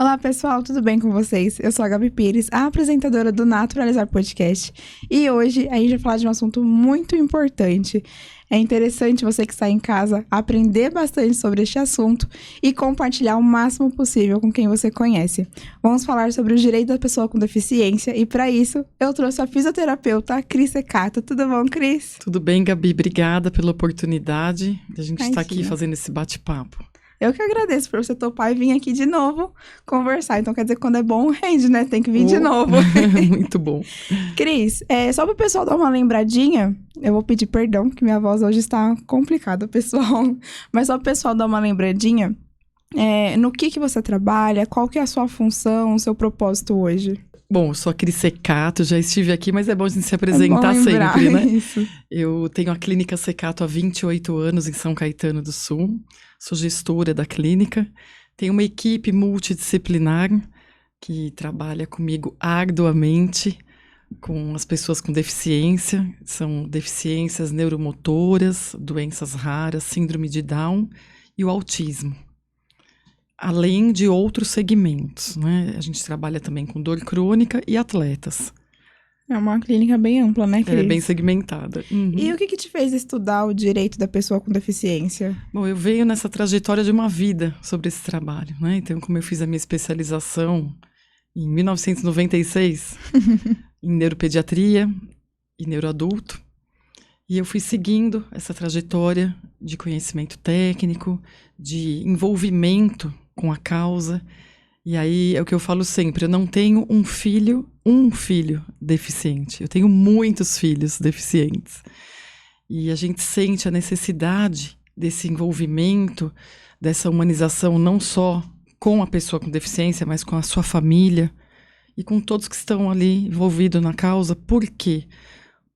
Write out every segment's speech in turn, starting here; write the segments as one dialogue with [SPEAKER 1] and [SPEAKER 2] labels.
[SPEAKER 1] Olá pessoal, tudo bem com vocês? Eu sou a Gabi Pires, a apresentadora do Naturalizar Podcast. E hoje a gente vai falar de um assunto muito importante. É interessante você que está em casa aprender bastante sobre este assunto e compartilhar o máximo possível com quem você conhece. Vamos falar sobre o direito da pessoa com deficiência e para isso eu trouxe a fisioterapeuta Cris Secato. Tudo bom, Cris?
[SPEAKER 2] Tudo bem, Gabi. Obrigada pela oportunidade de a gente estar aqui fazendo esse bate-papo.
[SPEAKER 1] Eu que agradeço por você topar e vir aqui de novo conversar. Então, quer dizer que quando é bom, rende, né? Tem que vir de novo.
[SPEAKER 2] Muito bom.
[SPEAKER 1] Cris, só para o pessoal dar uma lembradinha, eu vou pedir perdão, porque minha voz hoje está complicada, pessoal. Mas só para o pessoal dar uma lembradinha, no que você trabalha, qual que é a sua função, o seu propósito hoje?
[SPEAKER 2] Bom, eu sou a Cris Secato, já estive aqui, mas é bom a gente se apresentar sempre, né?
[SPEAKER 1] Isso.
[SPEAKER 2] Eu tenho a Clínica Secato há 28 anos em São Caetano do Sul, sou gestora da clínica, tenho uma equipe multidisciplinar que trabalha comigo arduamente com as pessoas com deficiência, são deficiências neuromotoras, doenças raras, síndrome de Down e o autismo. Além de outros segmentos, né? A gente trabalha também com dor crônica e atletas.
[SPEAKER 1] É uma clínica bem ampla, né, Cris?
[SPEAKER 2] É bem segmentada. Uhum.
[SPEAKER 1] E o que te fez estudar o direito da pessoa com deficiência?
[SPEAKER 2] Bom, eu venho nessa trajetória de uma vida sobre esse trabalho, né? Então, como eu fiz a minha especialização em 1996 em neuropediatria e neuroadulto, e eu fui seguindo essa trajetória de conhecimento técnico, de envolvimento com a causa. E aí é o que eu falo sempre, eu não tenho um filho deficiente. Eu tenho muitos filhos deficientes. E a gente sente a necessidade desse envolvimento, dessa humanização, não só com a pessoa com deficiência, mas com a sua família e com todos que estão ali envolvidos na causa. Por quê?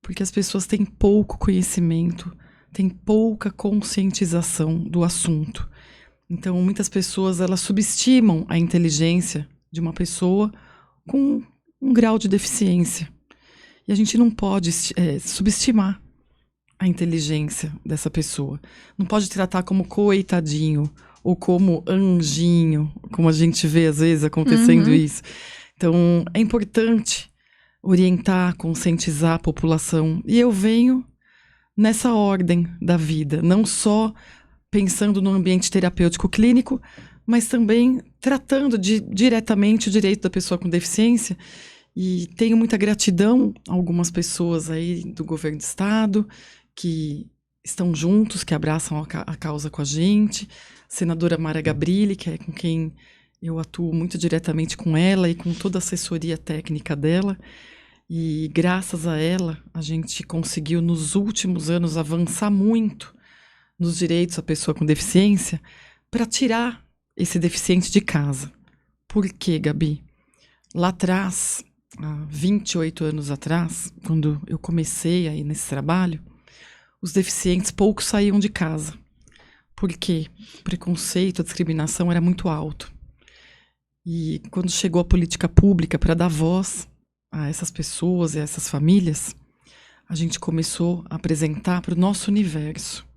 [SPEAKER 2] Porque as pessoas têm pouco conhecimento, têm pouca conscientização do assunto. Então, muitas pessoas, elas subestimam a inteligência de uma pessoa com um grau de deficiência. E a gente não pode subestimar a inteligência dessa pessoa. Não pode tratar como coitadinho ou como anjinho, como a gente vê às vezes acontecendo isso. Então, é importante orientar, conscientizar a população. E eu venho nessa ordem da vida, não só pensando no ambiente terapêutico clínico, mas também tratando diretamente o direito da pessoa com deficiência. E tenho muita gratidão a algumas pessoas aí do governo do estado que estão juntos, que abraçam a causa com a gente. A senadora Mara Gabrilli, que é com quem eu atuo muito diretamente com ela e com toda a assessoria técnica dela. E graças a ela, a gente conseguiu nos últimos anos avançar muito nos direitos da pessoa com deficiência para tirar esse deficiente de casa. Por quê, Gabi? Lá atrás, há 28 anos atrás, quando eu comecei aí nesse trabalho, os deficientes pouco saíam de casa. Por quê? O preconceito, a discriminação era muito alto. E quando chegou a política pública para dar voz a essas pessoas e a essas famílias, a gente começou a apresentar para o nosso universo.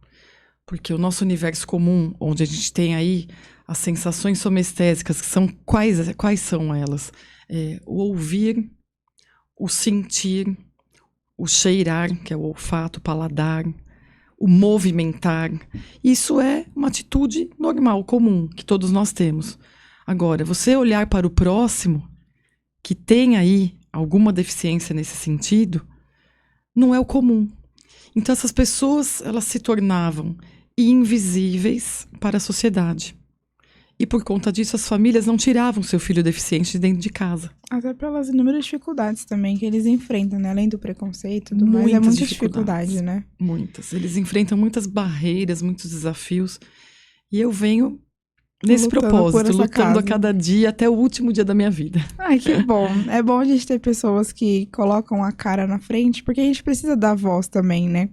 [SPEAKER 2] Porque o nosso universo comum, onde a gente tem aí as sensações somestésicas, que são quais são elas? O ouvir, o sentir, o cheirar, que é o olfato, o paladar, o movimentar. Isso é uma atitude normal, comum, que todos nós temos. Agora, você olhar para o próximo, que tem aí alguma deficiência nesse sentido, não é o comum. Então, essas pessoas, elas se tornavam invisíveis para a sociedade. E por conta disso, as famílias não tiravam seu filho deficiente de dentro de casa.
[SPEAKER 1] Até pelas inúmeras dificuldades também que eles enfrentam, né? Além do preconceito e tudo mais, é muita dificuldade, né?
[SPEAKER 2] Muitas. Eles enfrentam muitas barreiras, muitos desafios. E eu venho nesse propósito, lutando a cada dia até o último dia da minha vida.
[SPEAKER 1] Ai, que bom. É bom a gente ter pessoas que colocam a cara na frente, porque a gente precisa dar voz também, né?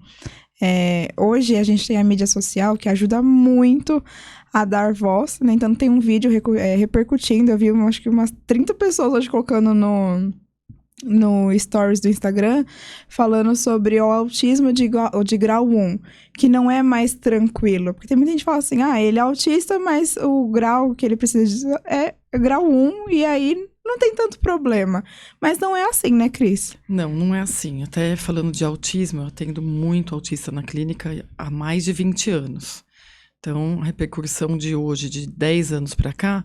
[SPEAKER 1] Hoje a gente tem a mídia social que ajuda muito a dar voz, né? Então tem um vídeo repercutindo, eu vi acho que umas 30 pessoas hoje colocando no stories do Instagram, falando sobre o autismo de grau 1, que não é mais tranquilo. Porque tem muita gente que fala assim, ele é autista, mas o grau que ele precisa é grau 1 e aí não tem tanto problema. Mas não é assim, né, Cris?
[SPEAKER 2] Não, não é assim. Até falando de autismo, eu atendo muito autista na clínica há mais de 20 anos. Então, a repercussão de hoje, de 10 anos para cá,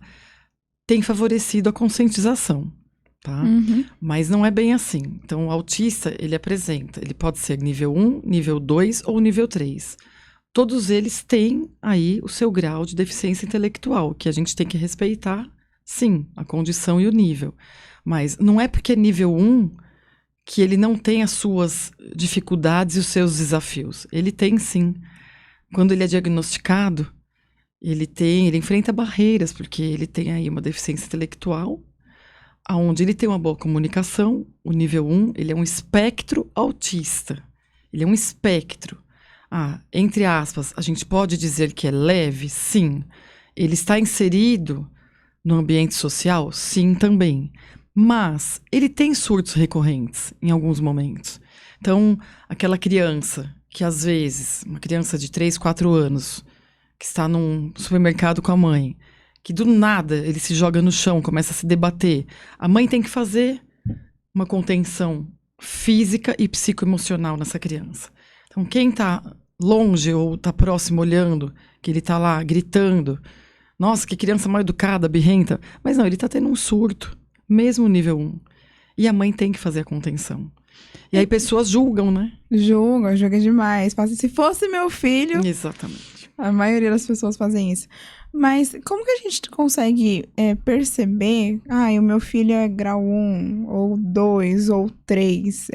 [SPEAKER 2] tem favorecido a conscientização, tá? Mas não é bem assim. Então, o autista, ele pode ser nível 1, nível 2 ou nível 3. Todos eles têm aí o seu grau de deficiência intelectual, que a gente tem que respeitar, sim, a condição e o nível. Mas não é porque é nível 1 que ele não tem as suas dificuldades e os seus desafios. Ele tem, sim. Quando ele é diagnosticado, ele enfrenta barreiras, porque ele tem aí uma deficiência intelectual, onde ele tem uma boa comunicação. O nível 1, ele é um espectro autista. Ele é um espectro. Entre aspas, a gente pode dizer que é leve? Sim. Ele está inserido no ambiente social? Sim, também. Mas ele tem surtos recorrentes em alguns momentos. Então, aquela criança que às vezes, uma criança de 3, 4 anos, que está num supermercado com a mãe, que do nada ele se joga no chão, começa a se debater. A mãe tem que fazer uma contenção física e psicoemocional nessa criança. Então, quem está longe ou está próximo olhando, que ele está lá gritando, nossa, que criança mal educada, birrenta. Mas não, ele está tendo um surto, mesmo nível 1. E a mãe tem que fazer a contenção. E aí pessoas julgam, né?
[SPEAKER 1] Julga demais. Se fosse meu filho...
[SPEAKER 2] Exatamente.
[SPEAKER 1] A maioria das pessoas fazem isso. Mas como que a gente consegue perceber... o meu filho é grau 1, ou 2, ou 3.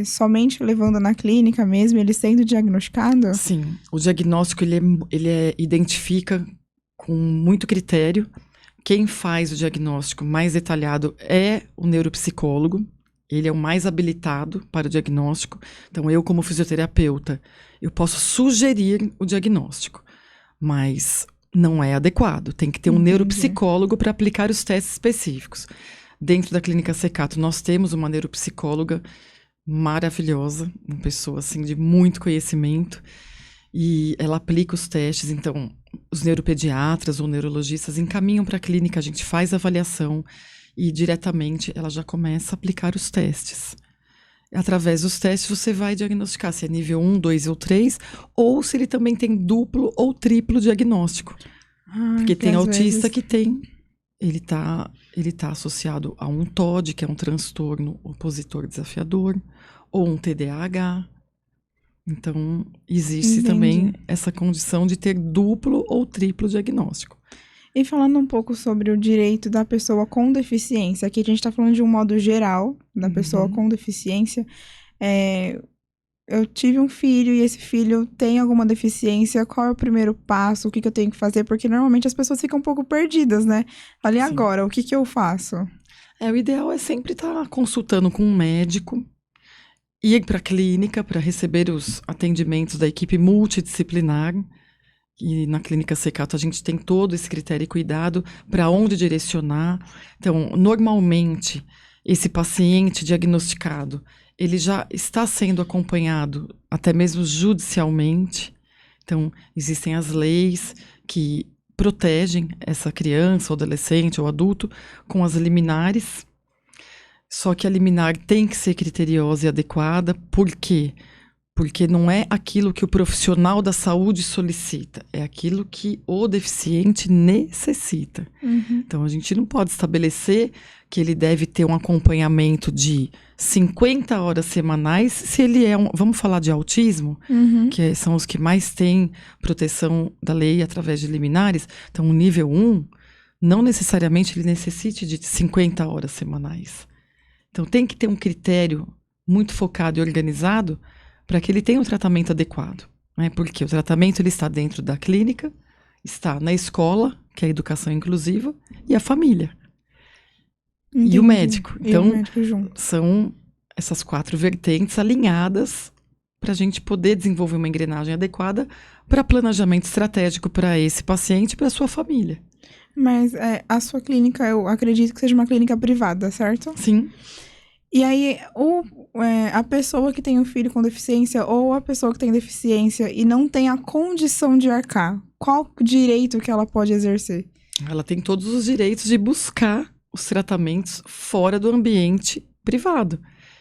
[SPEAKER 1] Somente levando na clínica mesmo, ele sendo diagnosticado?
[SPEAKER 2] Sim. O diagnóstico, ele identifica com muito critério. Quem faz o diagnóstico mais detalhado é o neuropsicólogo. Ele é o mais habilitado para o diagnóstico. Então, eu, como fisioterapeuta, eu posso sugerir o diagnóstico, mas não é adequado. Tem que ter um neuropsicólogo para aplicar os testes específicos. Dentro da Clínica Secato, nós temos uma neuropsicóloga maravilhosa, uma pessoa assim, de muito conhecimento, e ela aplica os testes. Então, os neuropediatras ou neurologistas encaminham para a clínica, a gente faz a avaliação, e diretamente ela já começa a aplicar os testes. Através dos testes você vai diagnosticar se é nível 1, 2 ou 3, ou se ele também tem duplo ou triplo diagnóstico. Porque tem autista que tem, ele tá associado a um TOD, que é um transtorno opositor desafiador, ou um TDAH. Então, existe também essa condição de ter duplo ou triplo diagnóstico.
[SPEAKER 1] E falando um pouco sobre o direito da pessoa com deficiência, aqui a gente está falando de um modo geral, da pessoa com deficiência. Eu tive um filho e esse filho tem alguma deficiência, qual é o primeiro passo, o que eu tenho que fazer? Porque normalmente as pessoas ficam um pouco perdidas, né? Falei, agora, o que eu faço?
[SPEAKER 2] O ideal é sempre estar consultando com um médico, ir para a clínica para receber os atendimentos da equipe multidisciplinar. E na Clínica Secato a gente tem todo esse critério e cuidado para onde direcionar. Então, normalmente, esse paciente diagnosticado, ele já está sendo acompanhado até mesmo judicialmente. Então, existem as leis que protegem essa criança, ou adolescente, ou adulto, com as liminares. Só que a liminar tem que ser criteriosa e adequada. Por quê? Porque não é aquilo que o profissional da saúde solicita, é aquilo que o deficiente necessita. Então, a gente não pode estabelecer que ele deve ter um acompanhamento de 50 horas semanais, se ele é vamos falar de autismo, que são os que mais têm proteção da lei através de liminares. Então, o nível 1, não necessariamente ele necessite de 50 horas semanais. Então, tem que ter um critério muito focado e organizado para que ele tenha um tratamento adequado, né? Porque o tratamento ele está dentro da clínica, está na escola, que é a educação inclusiva, e a família. E o médico. Então, são essas 4 vertentes alinhadas para a gente poder desenvolver uma engrenagem adequada para planejamento estratégico para esse paciente e para a sua família.
[SPEAKER 1] Mas a sua clínica, eu acredito que seja uma clínica privada, certo?
[SPEAKER 2] Sim.
[SPEAKER 1] E aí, a pessoa que tem um filho com deficiência ou a pessoa que tem deficiência e não tem a condição de arcar, qual direito que ela pode exercer?
[SPEAKER 2] Ela tem todos os direitos de buscar os tratamentos fora do ambiente privado.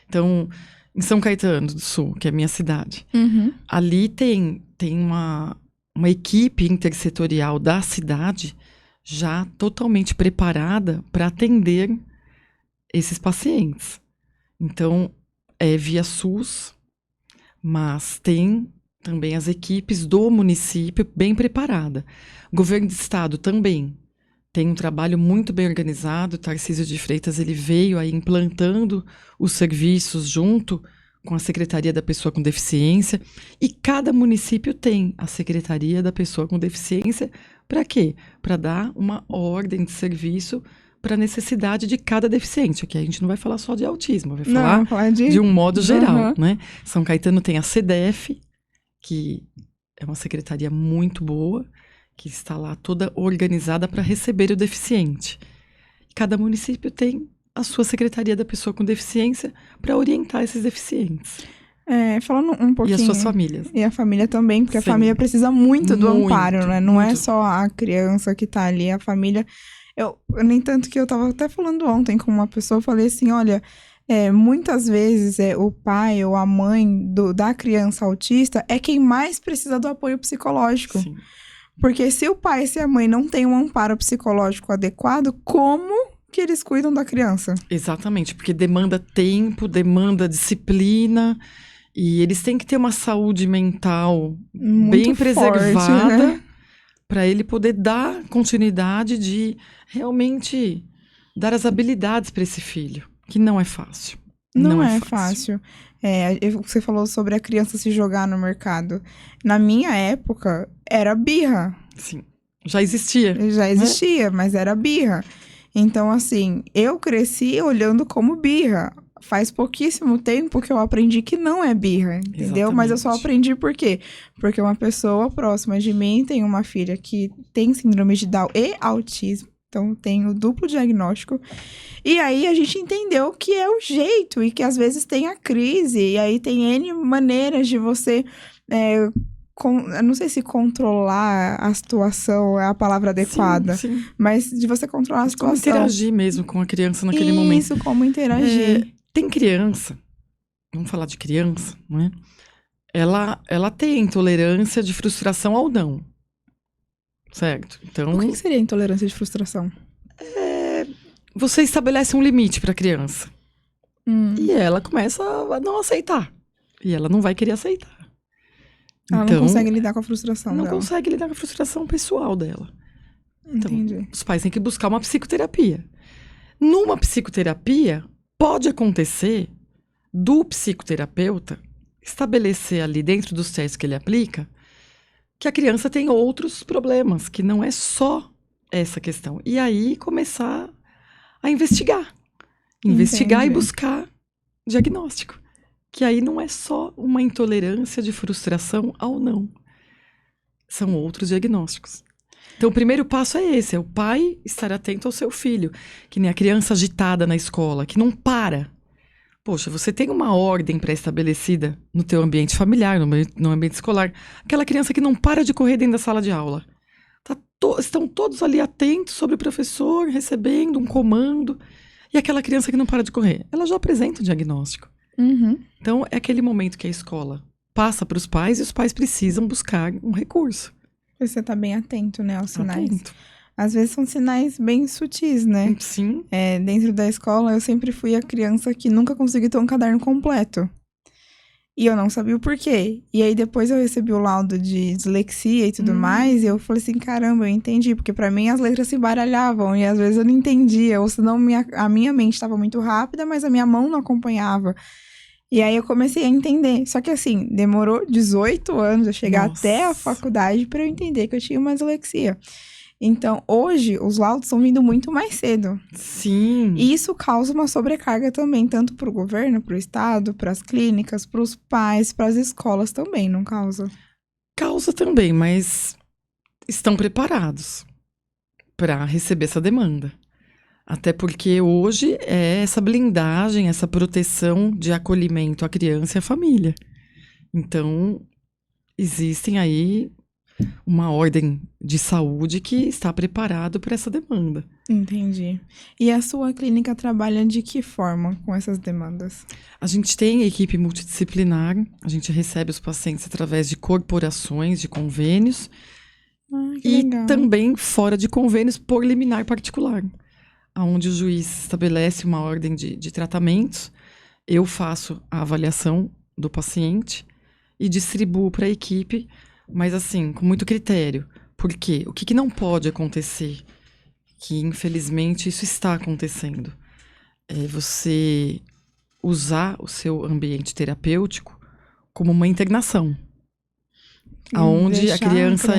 [SPEAKER 2] Então, em São Caetano do Sul, que é a minha cidade, ali tem uma equipe intersetorial da cidade já totalmente preparada para atender esses pacientes. Então, é via SUS, mas tem também as equipes do município bem preparada. O governo do estado também tem um trabalho muito bem organizado. O Tarcísio de Freitas, ele veio aí implantando os serviços junto com a Secretaria da Pessoa com Deficiência, e cada município tem a Secretaria da Pessoa com Deficiência. Para quê? Para dar uma ordem de serviço para a necessidade de cada deficiente. Aqui a gente não vai falar só de autismo, vai falar de um modo geral, né? São Caetano tem a CDF, que é uma secretaria muito boa, que está lá toda organizada para receber o deficiente. Cada município tem a sua Secretaria da Pessoa com Deficiência para orientar esses deficientes.
[SPEAKER 1] Falando um pouquinho...
[SPEAKER 2] E as suas famílias.
[SPEAKER 1] E a família também, porque Sim. A família precisa muito do amparo, né? Não é só a criança que está ali, a família... Nem tanto que eu estava até falando ontem com uma pessoa, eu falei assim, olha... muitas vezes o pai ou a mãe da criança autista é quem mais precisa do apoio psicológico.
[SPEAKER 2] Sim.
[SPEAKER 1] Porque se o pai e se a mãe não têm um amparo psicológico adequado, como que eles cuidam da criança?
[SPEAKER 2] Exatamente, porque demanda tempo, demanda disciplina, e eles têm que ter uma saúde mental muito bem preservada, né? Para ele poder dar continuidade de realmente dar as habilidades para esse filho. Que não é fácil.
[SPEAKER 1] Não é fácil. Você falou sobre a criança se jogar no mercado. Na minha época, era birra.
[SPEAKER 2] Sim, já existia.
[SPEAKER 1] Já existia, mas era birra. Então, assim, eu cresci olhando como birra. Faz pouquíssimo tempo que eu aprendi que não é birra, entendeu? Exatamente. Mas eu só aprendi por quê? Porque uma pessoa próxima de mim tem uma filha que tem síndrome de Down e autismo. Então, tem o duplo diagnóstico. E aí, a gente entendeu que é o jeito. E que, às vezes, tem a crise. E aí, tem N maneiras de você... eu não sei se controlar a situação é a palavra adequada. Sim. Mas de você controlar a situação.
[SPEAKER 2] Como interagir mesmo com a criança naquele momento.
[SPEAKER 1] Isso, como interagir.
[SPEAKER 2] Tem criança... Vamos falar de criança, não é? Ela tem intolerância de frustração ao não. Certo? Então,
[SPEAKER 1] o que seria intolerância de frustração?
[SPEAKER 2] Você estabelece um limite para a criança. E ela começa a não aceitar. E ela não vai querer aceitar.
[SPEAKER 1] Ela não consegue lidar com a frustração dela.
[SPEAKER 2] Não consegue lidar com a frustração pessoal dela.
[SPEAKER 1] Entendi.
[SPEAKER 2] Então, os pais têm que buscar uma psicoterapia. Numa psicoterapia, pode acontecer do psicoterapeuta estabelecer ali dentro dos testes que ele aplica que a criança tem outros problemas, que não é só essa questão. E aí começar a investigar. Investigar e buscar diagnóstico. Que aí não é só uma intolerância de frustração ao não. São outros diagnósticos. Então, o primeiro passo é esse, é o pai estar atento ao seu filho. Que nem a criança agitada na escola, que não para. Poxa, você tem uma ordem pré-estabelecida no teu ambiente familiar, no ambiente escolar. Aquela criança que não para de correr dentro da sala de aula. Estão todos ali atentos sobre o professor, recebendo um comando. E aquela criança que não para de correr, ela já apresenta o diagnóstico. Então, é aquele momento que a escola passa para os pais e os pais precisam buscar um recurso.
[SPEAKER 1] Você está bem atento, né, aos sinais. Atento. Às vezes são sinais bem sutis, né?
[SPEAKER 2] Sim.
[SPEAKER 1] Dentro da escola, eu sempre fui a criança que nunca consegui ter um caderno completo. E eu não sabia o porquê. E aí, depois eu recebi o laudo de dislexia e tudo mais, e eu falei assim, caramba, eu entendi. Porque pra mim, as letras se baralhavam, e às vezes eu não entendia. Ou senão, a minha mente estava muito rápida, mas a minha mão não acompanhava. E aí, eu comecei a entender. Só que assim, demorou 18 anos a chegar até a faculdade pra eu entender que eu tinha uma dislexia. Então, hoje, os laudos estão vindo muito mais cedo.
[SPEAKER 2] Sim.
[SPEAKER 1] E isso causa uma sobrecarga também, tanto para o governo, para o estado, para as clínicas, para os pais, para as escolas também, não causa?
[SPEAKER 2] Causa também, mas estão preparados para receber essa demanda. Até porque hoje é essa blindagem, essa proteção de acolhimento à criança e à família. Então, existem aí uma ordem de saúde que está preparado para essa demanda.
[SPEAKER 1] Entendi. E a sua clínica trabalha de que forma com essas demandas?
[SPEAKER 2] A gente tem equipe multidisciplinar, a gente recebe os pacientes através de corporações, de convênios,
[SPEAKER 1] Que
[SPEAKER 2] e
[SPEAKER 1] legal.
[SPEAKER 2] também fora de convênios por liminar particular, onde o juiz estabelece uma ordem de tratamentos, eu faço a avaliação do paciente e distribuo para a equipe, mas assim, com muito critério. Por quê? O que não pode acontecer? Que infelizmente isso está acontecendo. É você usar o seu ambiente terapêutico como uma internação. Aonde a criança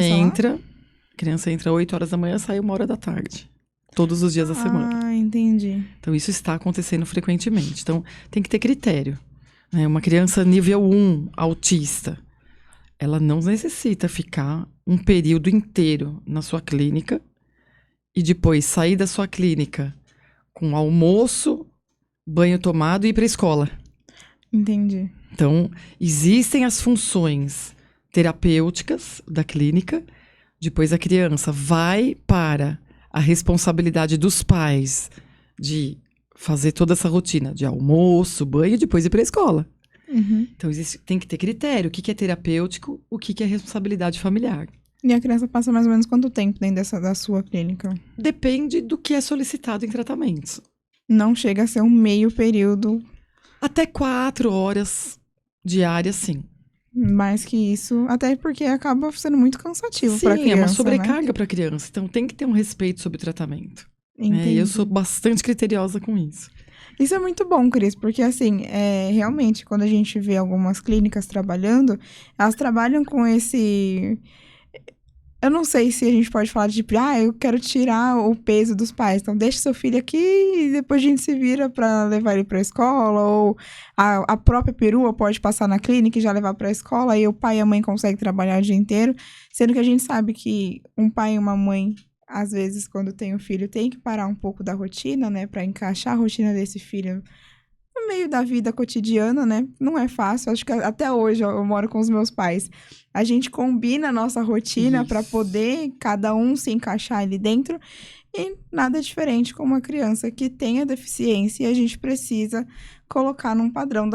[SPEAKER 2] entra 8 horas da manhã, sai 1 hora da tarde. Todos os dias da semana.
[SPEAKER 1] Ah, entendi.
[SPEAKER 2] Então, isso está acontecendo frequentemente. Então, tem que ter critério. Né? Uma criança nível 1, autista, ela não necessita ficar um período inteiro na sua clínica e depois sair da sua clínica com almoço, banho tomado e ir para a escola.
[SPEAKER 1] Entendi.
[SPEAKER 2] Então, existem as funções terapêuticas da clínica, depois a criança vai para a responsabilidade dos pais de fazer toda essa rotina de almoço, banho e depois ir para a escola.
[SPEAKER 1] Uhum.
[SPEAKER 2] Então, tem que ter critério. O que é terapêutico, o que é responsabilidade familiar.
[SPEAKER 1] E a criança passa mais ou menos quanto tempo dentro da sua clínica?
[SPEAKER 2] Depende do que é solicitado em tratamentos.
[SPEAKER 1] Não chega a ser um meio período.
[SPEAKER 2] Até 4 horas diárias, sim.
[SPEAKER 1] Mais que isso, até porque acaba sendo muito cansativo para a criança.
[SPEAKER 2] Sim, é uma sobrecarga para a criança. Então, tem que ter um respeito sobre o tratamento. E eu sou bastante criteriosa com isso.
[SPEAKER 1] Isso é muito bom, Cris, porque assim, realmente, quando a gente vê algumas clínicas trabalhando, elas trabalham com esse... Eu não sei se a gente pode falar de, eu quero tirar o peso dos pais. Então, deixa seu filho aqui e depois a gente se vira para levar ele para a escola. Ou a própria perua pode passar na clínica e já levar para a escola. E o pai e a mãe conseguem trabalhar o dia inteiro. Sendo que a gente sabe que um pai e uma mãe, às vezes, quando tem um filho, tem que parar um pouco da rotina, né? Para encaixar a rotina desse filho no meio da vida cotidiana, né? Não é fácil. Acho que até hoje eu moro com os meus pais. A gente combina a nossa rotina para poder cada um se encaixar ali dentro. E nada diferente com uma criança que tenha deficiência e a gente precisa colocar num padrão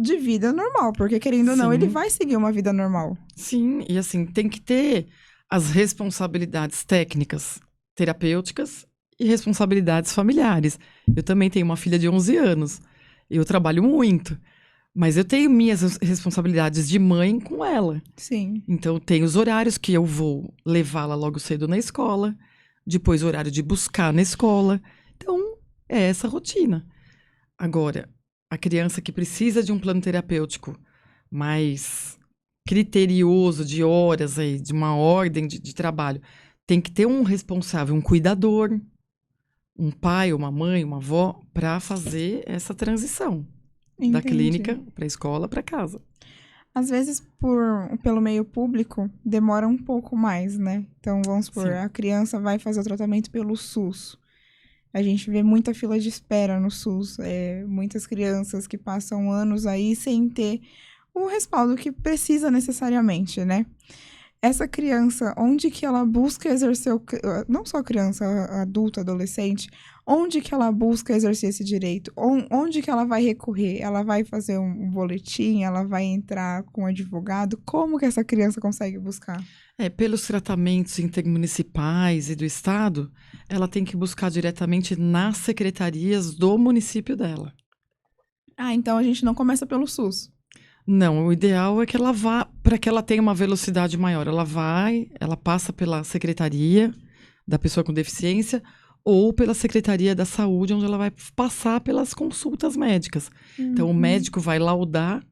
[SPEAKER 1] de vida normal. Porque, querendo ou não, ele vai seguir uma vida normal.
[SPEAKER 2] Sim, e assim, tem que ter as responsabilidades técnicas, terapêuticas e responsabilidades familiares. Eu também tenho uma filha de 11 anos. Eu trabalho muito, mas eu tenho minhas responsabilidades de mãe com ela.
[SPEAKER 1] Sim.
[SPEAKER 2] Então, tem os horários que eu vou levá-la logo cedo na escola, depois o horário de buscar na escola. Então, é essa rotina. Agora, a criança que precisa de um plano terapêutico mais criterioso, de horas, aí, de uma ordem de trabalho, tem que ter um responsável, um cuidador, um pai, uma mãe, uma avó, para fazer essa transição.
[SPEAKER 1] Entendi.
[SPEAKER 2] Da clínica para a escola, para casa.
[SPEAKER 1] Às vezes, pelo meio público, demora um pouco mais, né? Então, vamos supor, a criança vai fazer o tratamento pelo SUS. A gente vê muita fila de espera no SUS. Muitas crianças que passam anos aí sem ter o respaldo que precisa necessariamente, né? Essa criança, onde que ela busca exercer, não só criança, adulta, adolescente, onde que ela busca exercer esse direito? Onde que ela vai recorrer? Ela vai fazer um boletim? Ela vai entrar com um advogado? Como que essa criança consegue buscar?
[SPEAKER 2] Pelos tratamentos intermunicipais e do estado, ela tem que buscar diretamente nas secretarias do município dela.
[SPEAKER 1] Então a gente não começa pelo SUS.
[SPEAKER 2] Não, o ideal é que ela vá, para que ela tenha uma velocidade maior. Ela passa pela secretaria da pessoa com deficiência ou pela Secretaria da Saúde, onde ela vai passar pelas consultas médicas. Então, o médico vai laudar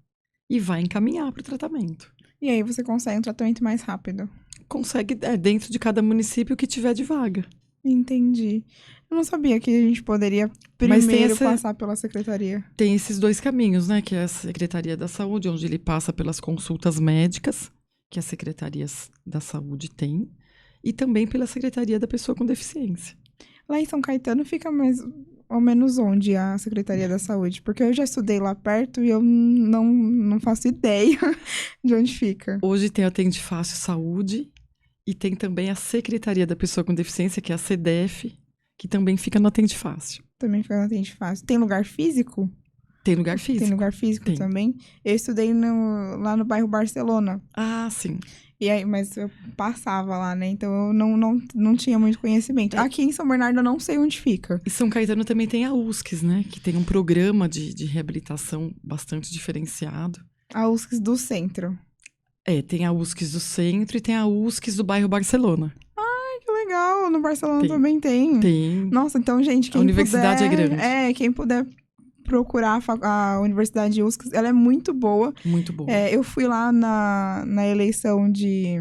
[SPEAKER 2] e vai encaminhar para o tratamento.
[SPEAKER 1] E aí você consegue um tratamento mais rápido?
[SPEAKER 2] Consegue, dentro de cada município que tiver de vaga.
[SPEAKER 1] Entendi. Eu não sabia que a gente poderia primeiro passar pela secretaria.
[SPEAKER 2] Tem esses 2 caminhos, né? Que é a Secretaria da Saúde, onde ele passa pelas consultas médicas, que as secretarias da saúde têm, e também pela Secretaria da Pessoa com Deficiência.
[SPEAKER 1] Lá em São Caetano fica mais ou menos onde a Secretaria da Saúde? Porque eu já estudei lá perto e eu não faço ideia de onde fica.
[SPEAKER 2] Hoje tem a Atende Fácil Saúde E tem também a Secretaria da Pessoa com Deficiência, que é a SEDEF, que também fica no Atende Fácil.
[SPEAKER 1] Também fica no Atende Fácil. Tem lugar físico?
[SPEAKER 2] Tem lugar físico.
[SPEAKER 1] Tem lugar físico
[SPEAKER 2] Tem.
[SPEAKER 1] também? Eu estudei lá no bairro Barcelona.
[SPEAKER 2] Ah, sim.
[SPEAKER 1] E aí, mas eu passava lá, né? Então eu não tinha muito conhecimento. Aqui em São Bernardo eu não sei onde fica.
[SPEAKER 2] E São Caetano também tem a USCS, né? Que tem um programa de reabilitação bastante diferenciado.
[SPEAKER 1] A USCS do centro.
[SPEAKER 2] Tem a USCS do centro e tem a USCS do bairro Barcelona.
[SPEAKER 1] Ai, que legal! No Barcelona
[SPEAKER 2] Tem.
[SPEAKER 1] também tem.
[SPEAKER 2] Tem.
[SPEAKER 1] Nossa, então, gente, quem
[SPEAKER 2] A universidade
[SPEAKER 1] puder...
[SPEAKER 2] é grande.
[SPEAKER 1] Quem puder procurar a Universidade USCS, ela é muito boa.
[SPEAKER 2] Muito boa.
[SPEAKER 1] Eu fui lá na eleição de...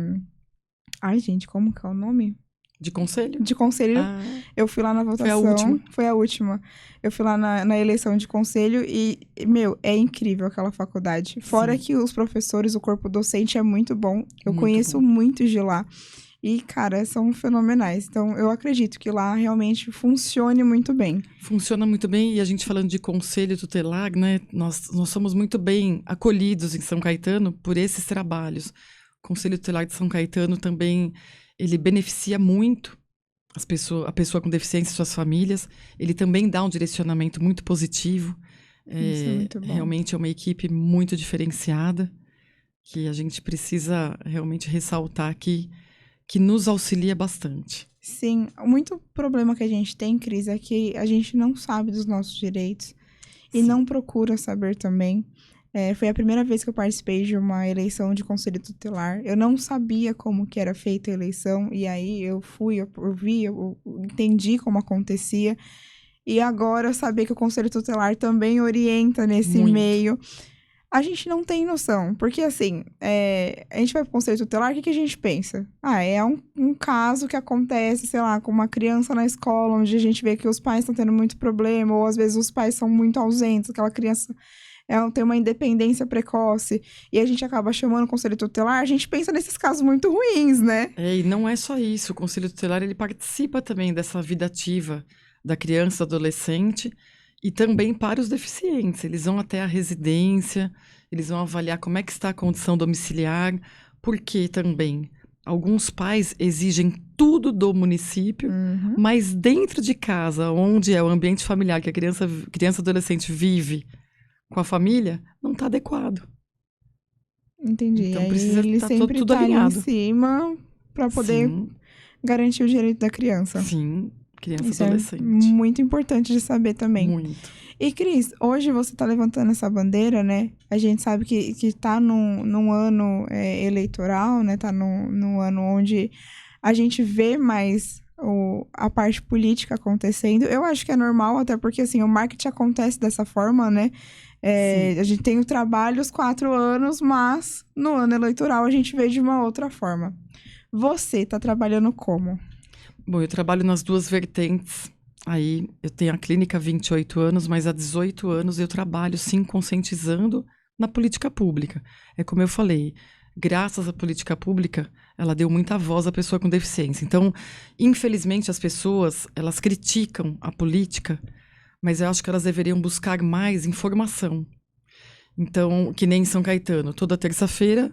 [SPEAKER 1] Ai, gente, como que é o nome?
[SPEAKER 2] De conselho?
[SPEAKER 1] De conselho.
[SPEAKER 2] Ah,
[SPEAKER 1] Eu fui lá na votação.
[SPEAKER 2] Foi a última.
[SPEAKER 1] Foi a última. Eu fui lá na eleição de conselho e, meu, é incrível aquela faculdade. Fora
[SPEAKER 2] Sim.
[SPEAKER 1] que os professores, o corpo docente é muito bom. Eu
[SPEAKER 2] Muito
[SPEAKER 1] conheço
[SPEAKER 2] bom.
[SPEAKER 1] muitos de lá. E, cara, são fenomenais. Então, eu acredito que lá realmente funcione muito bem.
[SPEAKER 2] Funciona muito bem. E a gente falando de conselho tutelar, né? Nós somos muito bem acolhidos em São Caetano por esses trabalhos. O Conselho Tutelar de São Caetano também, ele beneficia muito a pessoa com deficiência e suas famílias. Ele também dá um direcionamento muito positivo.
[SPEAKER 1] Isso é muito bom.
[SPEAKER 2] Realmente é uma equipe muito diferenciada, que a gente precisa realmente ressaltar aqui, que nos auxilia bastante.
[SPEAKER 1] Sim, muito problema que a gente tem, Cris, é que a gente não sabe dos nossos direitos e
[SPEAKER 2] Sim.
[SPEAKER 1] não procura saber também. Foi a primeira vez que eu participei de uma eleição de conselho tutelar. Eu não sabia como que era feita a eleição, e aí eu fui, eu vi, eu entendi como acontecia. E agora saber que o conselho tutelar também orienta nesse
[SPEAKER 2] Muito.
[SPEAKER 1] meio. A gente não tem noção, porque assim, a gente vai pro conselho tutelar, o que a gente pensa? É um caso que acontece, sei lá, com uma criança na escola, onde a gente vê que os pais estão tendo muito problema, ou às vezes os pais são muito ausentes, aquela criança tem uma independência precoce, e a gente acaba chamando o conselho tutelar, a gente pensa nesses casos muito ruins, né?
[SPEAKER 2] E não é só isso, o Conselho Tutelar, ele participa também dessa vida ativa da criança, do adolescente, e também para os deficientes. Eles vão até a residência, eles vão avaliar como é que está a condição domiciliar, porque também alguns pais exigem tudo do município, mas dentro de casa, onde é o ambiente familiar que a criança adolescente vive com a família, não está adequado.
[SPEAKER 1] Entendi.
[SPEAKER 2] Então
[SPEAKER 1] aí
[SPEAKER 2] precisa
[SPEAKER 1] ele
[SPEAKER 2] estar
[SPEAKER 1] sempre
[SPEAKER 2] tudo
[SPEAKER 1] tá ali em
[SPEAKER 2] alinhado.
[SPEAKER 1] cima para poder garantir o direito da criança.
[SPEAKER 2] Sim, criança
[SPEAKER 1] Isso
[SPEAKER 2] adolescente.
[SPEAKER 1] É muito importante de saber também.
[SPEAKER 2] Muito.
[SPEAKER 1] E, Cris, hoje você tá levantando essa bandeira, né? A gente sabe que tá num ano eleitoral, né? Tá num ano onde a gente vê mais a parte política acontecendo. Eu acho que é normal, até porque, assim, o marketing acontece dessa forma, né? A gente tem o trabalho os 4 anos, mas no ano eleitoral a gente vê de uma outra forma. Você tá trabalhando como?
[SPEAKER 2] Bom, eu trabalho nas duas vertentes. Aí eu tenho a clínica há 28 anos, mas há 18 anos eu trabalho, sim, conscientizando na política pública. É como eu falei, graças à política pública, ela deu muita voz à pessoa com deficiência. Então, infelizmente, as pessoas, elas criticam a política, mas eu acho que elas deveriam buscar mais informação. Então, que nem em São Caetano, toda terça-feira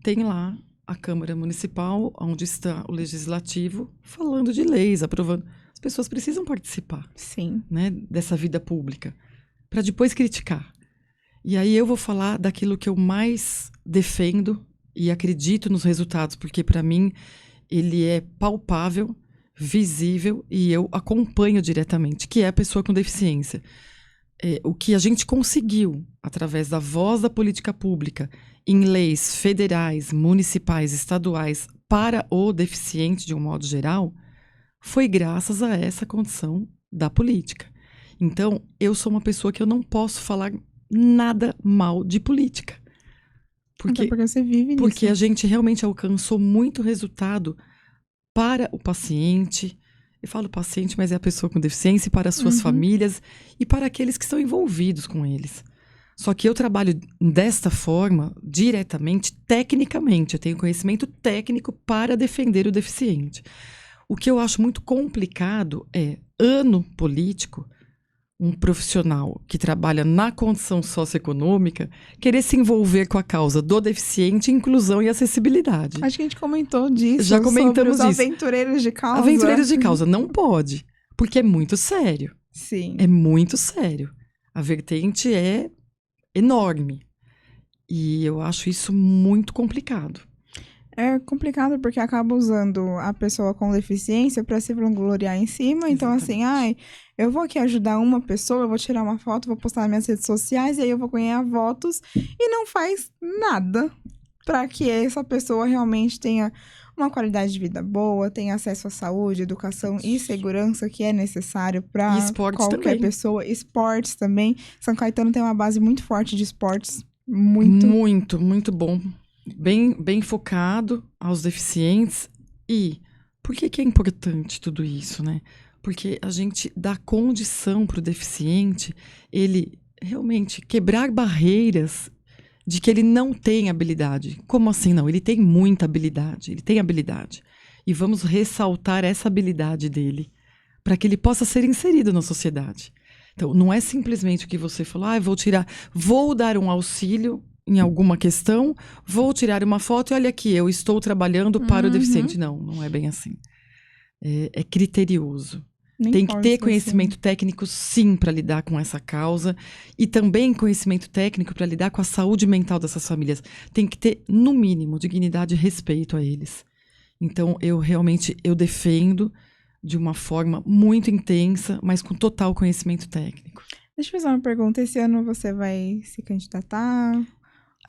[SPEAKER 2] tem lá a Câmara Municipal, onde está o Legislativo, falando de leis, aprovando. As pessoas precisam participar,
[SPEAKER 1] Sim,
[SPEAKER 2] né, dessa vida pública, para depois criticar. E aí eu vou falar daquilo que eu mais defendo e acredito nos resultados, porque para mim ele é palpável, visível e eu acompanho diretamente, que é a pessoa com deficiência. O que a gente conseguiu, através da voz da política pública, em leis federais, municipais, estaduais, para o deficiente de um modo geral, foi graças a essa condição da política. Então, eu sou uma pessoa que eu não posso falar nada mal de política.
[SPEAKER 1] Porque você vive nisso.
[SPEAKER 2] Porque a gente realmente alcançou muito resultado para o paciente. Eu falo paciente, mas é a pessoa com deficiência, e para as suas famílias e para aqueles que estão envolvidos com eles. Só que eu trabalho desta forma, diretamente, tecnicamente. Eu tenho conhecimento técnico para defender o deficiente. O que eu acho muito complicado é, ano político, um profissional que trabalha na condição socioeconômica querer se envolver com a causa do deficiente, inclusão e acessibilidade.
[SPEAKER 1] Acho que a gente comentou disso.
[SPEAKER 2] Já comentamos
[SPEAKER 1] sobre os
[SPEAKER 2] isso.
[SPEAKER 1] aventureiros de causa.
[SPEAKER 2] Aventureiros de causa não pode, porque é muito sério.
[SPEAKER 1] Sim.
[SPEAKER 2] É muito sério. A vertente é enorme. E eu acho isso muito complicado.
[SPEAKER 1] É complicado porque acaba usando a pessoa com deficiência para se vangloriar em cima. Então, assim, eu vou aqui ajudar uma pessoa, eu vou tirar uma foto, vou postar nas minhas redes sociais e aí eu vou ganhar votos. E não faz nada para que essa pessoa realmente tenha uma qualidade de vida boa, tenha acesso à saúde, educação e segurança que é necessário para qualquer
[SPEAKER 2] também.
[SPEAKER 1] pessoa. Esportes também. São Caetano tem uma base muito forte de esportes.
[SPEAKER 2] Muito bom. Bem focado aos deficientes. E por que é importante tudo isso, né? Porque a gente dá condição para o deficiente ele realmente quebrar barreiras de que ele não tem habilidade. Como assim não? Ele tem muita habilidade, ele tem habilidade. E vamos ressaltar essa habilidade dele para que ele possa ser inserido na sociedade. Então, não é simplesmente o que você falou, vou dar um auxílio em alguma questão, vou tirar uma foto e olha aqui, eu estou trabalhando para o deficiente. Não é bem assim. É criterioso. Tem que ter conhecimento técnico, sim, para lidar com essa causa. E também conhecimento técnico para lidar com a saúde mental dessas famílias. Tem que ter, no mínimo, dignidade e respeito a eles. Então, eu defendo de uma forma muito intensa, mas com total conhecimento técnico.
[SPEAKER 1] Deixa eu fazer uma pergunta. Esse ano você vai se candidatar?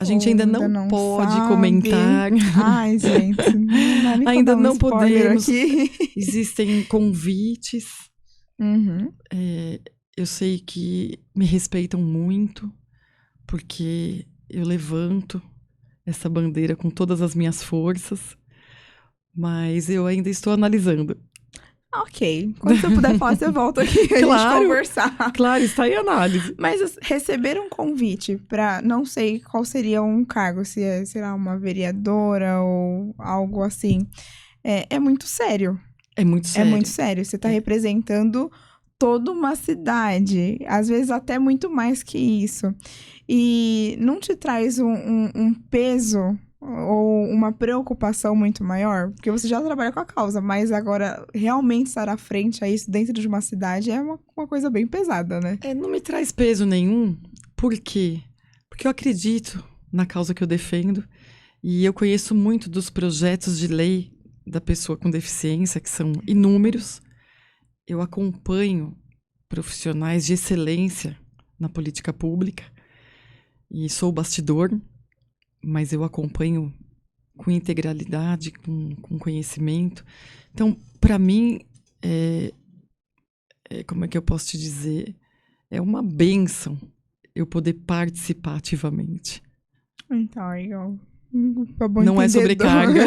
[SPEAKER 2] A gente ainda não pode comentar.
[SPEAKER 1] Ai, gente.
[SPEAKER 2] Ainda não podemos. Aqui. Existem convites.
[SPEAKER 1] Uhum.
[SPEAKER 2] Eu sei que me respeitam muito, porque eu levanto essa bandeira com todas as minhas forças, mas eu ainda estou analisando.
[SPEAKER 1] Ok. Quando você puder falar, você volta aqui a gente conversar.
[SPEAKER 2] Claro, está em análise.
[SPEAKER 1] Mas receber um convite para, não sei qual seria um cargo, se é, sei lá, uma vereadora ou algo assim, é muito sério.
[SPEAKER 2] É muito sério.
[SPEAKER 1] É muito sério. Você está representando toda uma cidade, às vezes até muito mais que isso. E não te traz um peso ou uma preocupação muito maior? Porque você já trabalha com a causa, mas agora realmente estar à frente a isso dentro de uma cidade é uma coisa bem pesada, né?
[SPEAKER 2] Não me traz peso nenhum. Por quê? Porque eu acredito na causa que eu defendo e eu conheço muito dos projetos de lei da pessoa com deficiência, que são inúmeros. Eu acompanho profissionais de excelência na política pública e sou bastidor, mas eu acompanho com integralidade, com conhecimento. Então, para mim, como é que eu posso te dizer? É uma bênção eu poder participar ativamente.
[SPEAKER 1] Então, legal.
[SPEAKER 2] Não é sobrecarga.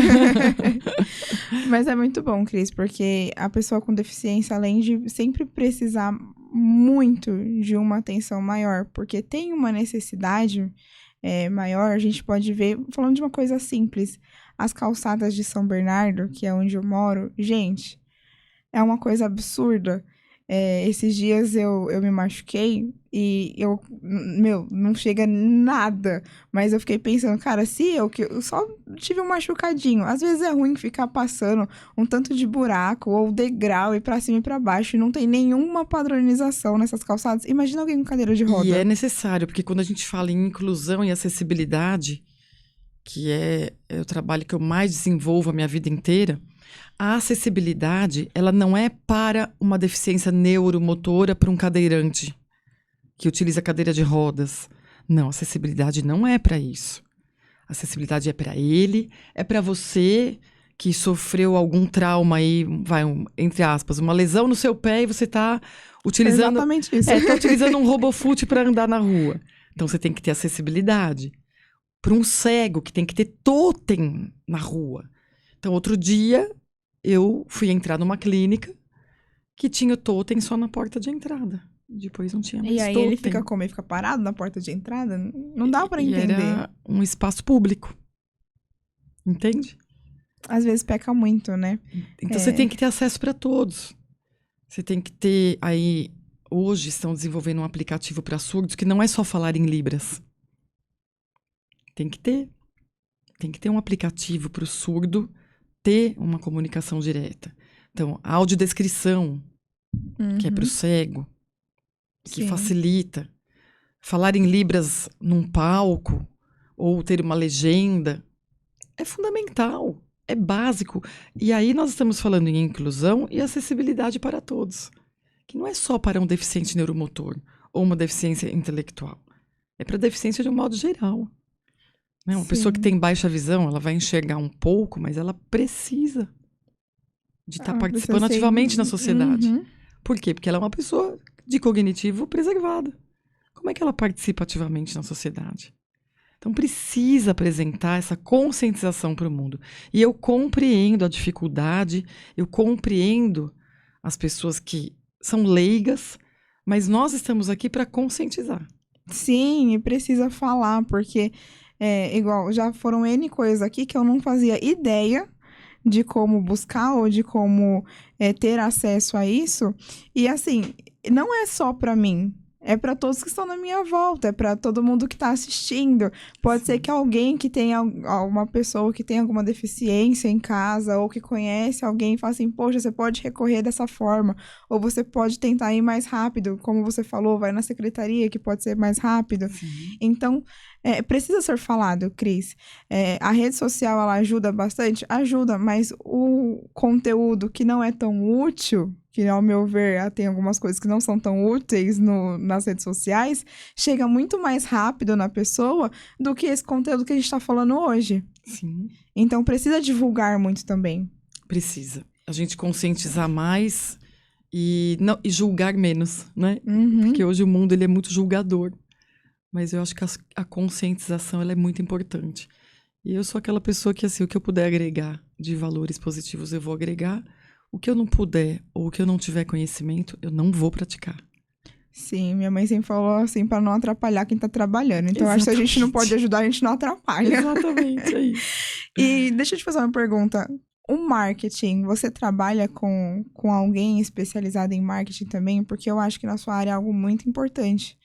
[SPEAKER 1] Mas é muito bom, Cris, porque a pessoa com deficiência, além de sempre precisar muito de uma atenção maior, porque tem uma necessidade maior, a gente pode ver, falando de uma coisa simples, as calçadas de São Bernardo, que é onde eu moro, gente, é uma coisa absurda. Esses dias eu me machuquei e não chega nada, mas eu fiquei pensando, cara, se eu só tive um machucadinho, às vezes é ruim ficar passando um tanto de buraco ou degrau e pra cima e pra baixo e não tem nenhuma padronização nessas calçadas. Imagina alguém com cadeira de roda.
[SPEAKER 2] E é necessário, porque quando a gente fala em inclusão e acessibilidade, que é o trabalho que eu mais desenvolvo a minha vida inteira, a acessibilidade, ela não é para uma deficiência neuromotora, para um cadeirante que utiliza cadeira de rodas. Não, acessibilidade não é para isso. Acessibilidade é para ele, é para você que sofreu algum trauma aí, entre aspas, uma lesão no seu pé e você está utilizando...
[SPEAKER 1] Exatamente isso.
[SPEAKER 2] Está utilizando um robofoot para andar na rua. Então, você tem que ter acessibilidade. Para um cego, que tem que ter totem na rua. Então, outro dia, eu fui entrar numa clínica que tinha o totem só na porta de entrada. Depois não tinha mais
[SPEAKER 1] totem. E aí ele fica como? Ele fica parado na porta de entrada? Não dá pra entender.
[SPEAKER 2] Era um espaço público. Entende?
[SPEAKER 1] Às vezes peca muito, né?
[SPEAKER 2] Então você tem que ter acesso para todos. Você tem que ter aí hoje estão desenvolvendo um aplicativo para surdos que não é só falar em Libras. Tem que ter um aplicativo para o surdo ter uma comunicação direta. Então, a audiodescrição, que é para o cego, que
[SPEAKER 1] Sim.
[SPEAKER 2] facilita. Falar em Libras num palco ou ter uma legenda é fundamental, é básico. E aí nós estamos falando em inclusão e acessibilidade para todos, que não é só para um deficiente neuromotor ou uma deficiência intelectual. É para deficiência de um modo geral. Né? Uma pessoa que tem baixa visão, ela vai enxergar um pouco, mas ela precisa de estar participando ativamente na sociedade.
[SPEAKER 1] Uhum.
[SPEAKER 2] Por quê? Porque ela é uma pessoa de cognitivo preservada. Como é que ela participa ativamente na sociedade? Então, precisa apresentar essa conscientização para o mundo. E eu compreendo a dificuldade, eu compreendo as pessoas que são leigas, mas nós estamos aqui para conscientizar.
[SPEAKER 1] Sim, e precisa falar, porque, igual, já foram N coisas aqui que eu não fazia ideia de como buscar ou de como ter acesso a isso. E, assim, não é só para mim. É para todos que estão na minha volta, é para todo mundo que está assistindo. Pode ser que alguém que tenha uma pessoa que tem alguma deficiência em casa ou que conhece alguém e fala assim, poxa, você pode recorrer dessa forma, ou você pode tentar ir mais rápido, como você falou, vai na secretaria que pode ser mais rápido.
[SPEAKER 2] Sim.
[SPEAKER 1] Então, precisa ser falado, Cris. A rede social, ela ajuda bastante? Ajuda, mas o conteúdo que não é tão útil, que ao meu ver tem algumas coisas que não são tão úteis nas redes sociais, chega muito mais rápido na pessoa do que esse conteúdo que a gente está falando hoje.
[SPEAKER 2] Sim.
[SPEAKER 1] Então, precisa divulgar muito também.
[SPEAKER 2] Precisa. A gente conscientizar mais e julgar menos, né?
[SPEAKER 1] Uhum.
[SPEAKER 2] Porque hoje o mundo ele é muito julgador. Mas eu acho que a conscientização ela é muito importante. E eu sou aquela pessoa que, assim, o que eu puder agregar de valores positivos, eu vou agregar. O que eu não puder ou o que eu não tiver conhecimento, eu não vou praticar.
[SPEAKER 1] Sim, minha mãe sempre falou assim, para não atrapalhar quem tá trabalhando. Então, acho que se a gente não pode ajudar, a gente não atrapalha.
[SPEAKER 2] Exatamente, é isso.
[SPEAKER 1] E deixa eu te fazer uma pergunta. O marketing, você trabalha com alguém especializado em marketing também? Porque eu acho que na sua área é algo muito importante.